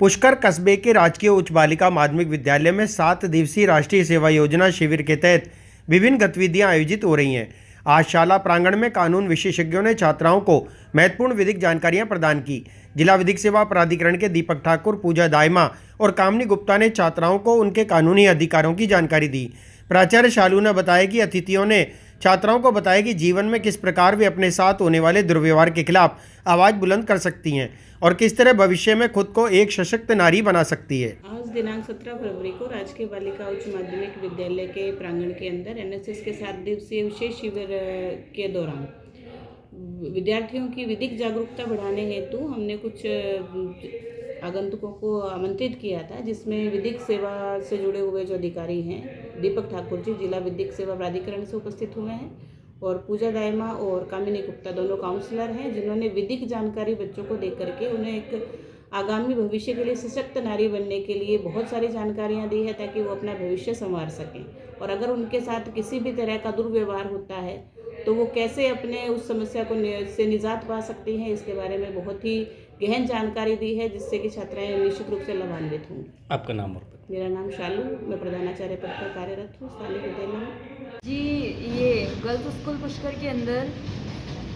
पुष्कर कस्बे के राजकीय उच्च बालिका माध्यमिक विद्यालय में 7 दिवसीय राष्ट्रीय सेवा योजना शिविर के तहत विभिन्न गतिविधियां आयोजित हो रही हैं। आज शाला प्रांगण में कानून विशेषज्ञों ने छात्राओं को महत्वपूर्ण विधिक जानकारियां प्रदान की। जिला विधिक सेवा प्राधिकरण के दीपक ठाकुर, पूजा दायमा और कामनी गुप्ता ने छात्राओं को उनके कानूनी अधिकारों की जानकारी दी। प्राचार्य शालू ने बताया कि अतिथियों ने छात्राओं को बताया कि जीवन में किस प्रकार वे अपने साथ होने वाले दुर्व्यवहार के खिलाफ आवाज़ बुलंद कर सकती हैं और किस तरह भविष्य में खुद को एक सशक्त नारी बना सकती है। आज दिनांक 17 फरवरी को राजकीय बालिका उच्च माध्यमिक विद्यालय के प्रांगण के अंदर एनएसएस के 7 दिवसीय विशेष शिविर के दौरान विद्यार्थियों की विधिक जागरूकता बढ़ाने हेतु हमने कुछ आगंतुकों को आमंत्रित किया था, जिसमें विधिक सेवा से जुड़े हुए जो अधिकारी हैं दीपक ठाकुर जी जिला विधिक सेवा प्राधिकरण से उपस्थित हुए हैं और पूजा दायमा और कामिनी गुप्ता दोनों काउंसलर हैं, जिन्होंने विधिक जानकारी बच्चों को दे करके उन्हें एक आगामी भविष्य के लिए सशक्त नारी बनने के लिए बहुत सारी जानकारियां दी है ताकि वो अपना भविष्य संवार सकें। और अगर उनके साथ किसी भी तरह का दुर्व्यवहार होता है तो वो कैसे अपने उस समस्या को से निजात पा सकती हैं, इसके बारे में बहुत ही गहन जानकारी दी है, जिससे कि छात्राएं निश्चित रूप से लाभान्वित होंगी। आपका नाम और पता? मेरा नाम शालू, मैं प्रधानाचार्य पद पर कार्यरत हूँ स्थानीय विद्यालय में। जी, ये गर्ल्स स्कूल पुष्कर के अंदर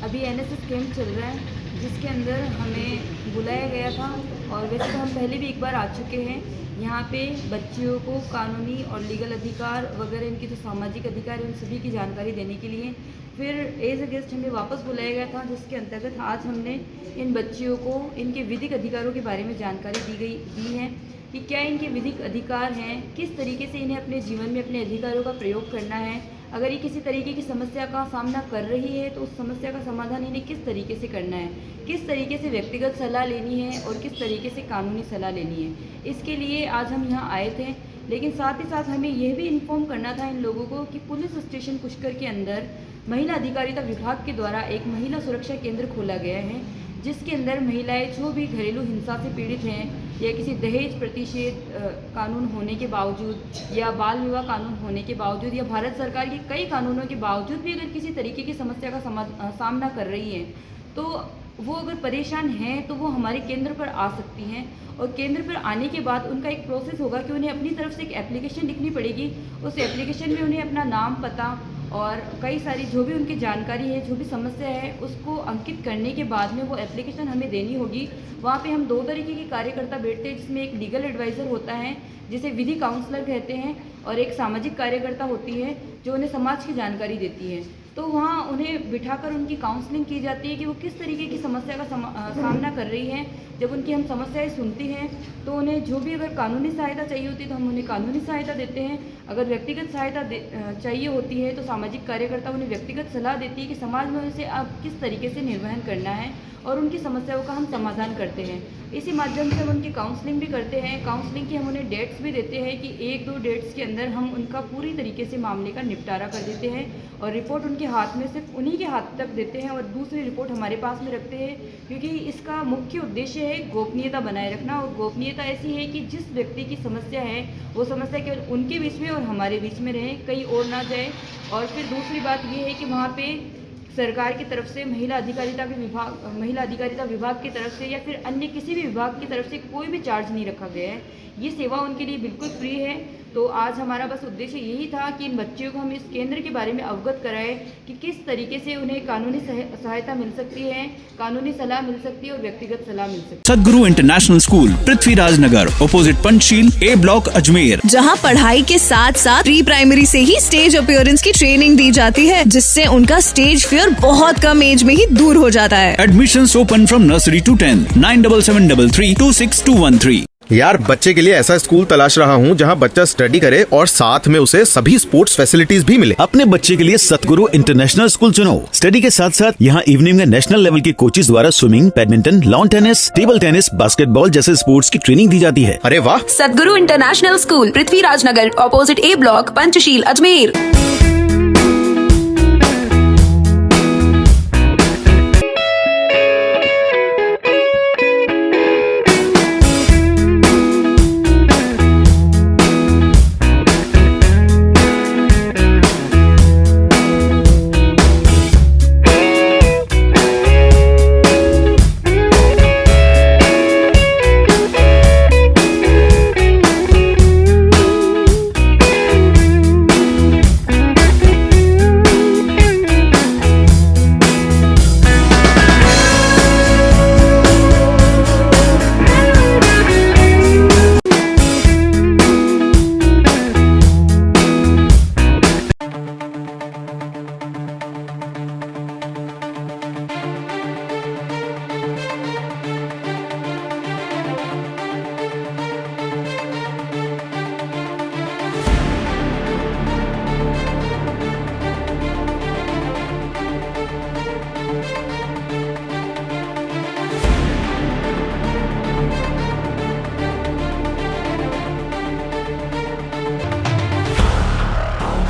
अभी एनएसएस कैंप चल रहा है, जिसके अंदर हमें बुलाया गया था और वैसे तो हम पहले भी एक बार आ चुके हैं। यहाँ पे बच्चियों को कानूनी और लीगल अधिकार वगैरह इनके जो सामाजिक अधिकार हैं उन सभी की जानकारी देने के लिए फिर एज अ गेस्ट हमें वापस बुलाया गया था, जिसके अंतर्गत आज हमने इन बच्चियों को इनके विधिक अधिकारों के बारे में जानकारी दी है कि क्या इनके विधिक अधिकार हैं, किस तरीके से इन्हें अपने जीवन में अपने अधिकारों का प्रयोग करना है। अगर ये किसी तरीके की समस्या का सामना कर रही है तो उस समस्या का समाधान इन्हें किस तरीके से करना है, किस तरीके से व्यक्तिगत सलाह लेनी है और किस तरीके से कानूनी सलाह लेनी है। इसके लिए आज हम यहाँ आए थे, लेकिन साथ ही साथ हमें यह भी इन्फॉर्म करना था इन लोगों को कि पुलिस स्टेशन पुष्कर के अंदर महिला अधिकारिता विभाग के द्वारा एक महिला सुरक्षा केंद्र खोला गया है, जिसके अंदर महिलाएं जो भी घरेलू हिंसा से पीड़ित हैं या किसी दहेज प्रतिषेध कानून होने के बावजूद या बाल विवाह कानून होने के बावजूद या भारत सरकार के कई कानूनों के बावजूद भी अगर किसी तरीके की समस्या का सामना कर रही हैं तो वो अगर परेशान हैं तो वो हमारे केंद्र पर आ सकती हैं। और केंद्र पर आने के बाद उनका एक प्रोसेस होगा कि उन्हें अपनी तरफ से एक एप्लीकेशन लिखनी पड़ेगी। उस एप्लीकेशन में उन्हें अपना नाम, पता और कई सारी जो भी उनकी जानकारी है, जो भी समस्या है, उसको अंकित करने के बाद में वो एप्लीकेशन हमें देनी होगी। वहाँ पे हम 2 तरीके के कार्यकर्ता बैठते हैं, जिसमें एक लीगल एडवाइज़र होता है जिसे विधि काउंसलर कहते हैं और एक सामाजिक कार्यकर्ता होती है जो उन्हें समाज की जानकारी देती है। तो वहाँ उन्हें बिठाकर उनकी काउंसलिंग की जाती है कि वो किस तरीके की समस्या का सामना कर रही हैं। जब उनकी हम समस्याएं सुनती हैं तो उन्हें जो भी अगर कानूनी सहायता चाहिए होती है तो हम उन्हें कानूनी सहायता देते हैं। अगर व्यक्तिगत सहायता चाहिए होती है तो सामाजिक कार्यकर्ता उन्हें व्यक्तिगत सलाह देती है कि समाज में उनसे अब किस तरीके से निर्वहन करना है और उनकी समस्याओं का हम समाधान करते हैं। इसी माध्यम से हम उनकी काउंसलिंग भी करते हैं। काउंसलिंग की हम उन्हें डेट्स भी देते हैं कि 1-2 डेट्स के अंदर हम उनका पूरी तरीके से मामले का निपटारा कर देते हैं और रिपोर्ट उनके हाथ में सिर्फ उन्हीं के हाथ तक देते हैं और दूसरी रिपोर्ट हमारे पास में रखते हैं, क्योंकि इसका मुख्य उद्देश्य है गोपनीयता बनाए रखना। और गोपनीयता ऐसी है कि जिस व्यक्ति की समस्या है वो समस्या केवल उनके बीच में और हमारे बीच में रहे, कहीं और ना जाए। और फिर दूसरी बात ये है कि वहाँ पे सरकार की तरफ से महिला अधिकारिता विभाग की तरफ से या फिर अन्य किसी भी विभाग की तरफ से कोई भी चार्ज नहीं रखा गया है। ये सेवा उनके लिए बिल्कुल फ्री है। तो आज हमारा बस उद्देश्य यही था कि इन बच्चियों को हम इस केंद्र के बारे में अवगत कराएं कि किस तरीके से उन्हें कानूनी सहायता मिल सकती है, कानूनी सलाह मिल सकती है और व्यक्तिगत सलाह मिल सकती है। सदगुरु इंटरनेशनल स्कूल, पृथ्वीराज नगर, अपोजिट पंचशील, ए ब्लॉक, अजमेर, जहां पढ़ाई के साथ साथ प्री प्राइमरी से ही स्टेज अपीयरेंस की ट्रेनिंग दी जाती है, जिससे उनका स्टेज फियर बहुत कम एज में ही दूर हो जाता है। Admissions open from nursery to 10th, 9773326213। यार, बच्चे के लिए ऐसा स्कूल तलाश रहा हूँ जहाँ बच्चा स्टडी करे और साथ में उसे सभी स्पोर्ट्स फैसिलिटीज भी मिले। अपने बच्चे के लिए सतगुरु इंटरनेशनल स्कूल चुनो। स्टडी के साथ साथ यहाँ इवनिंग में नेशनल लेवल के कोचेज द्वारा swimming, badminton, lawn tennis, table tennis, basketball जैसे स्पोर्ट्स की ट्रेनिंग दी जाती है। अरे वाह! सतगुरु इंटरनेशनल स्कूल, पृथ्वीराज नगर, ऑपोजिट ए ब्लॉक, पंचशील, अजमेर।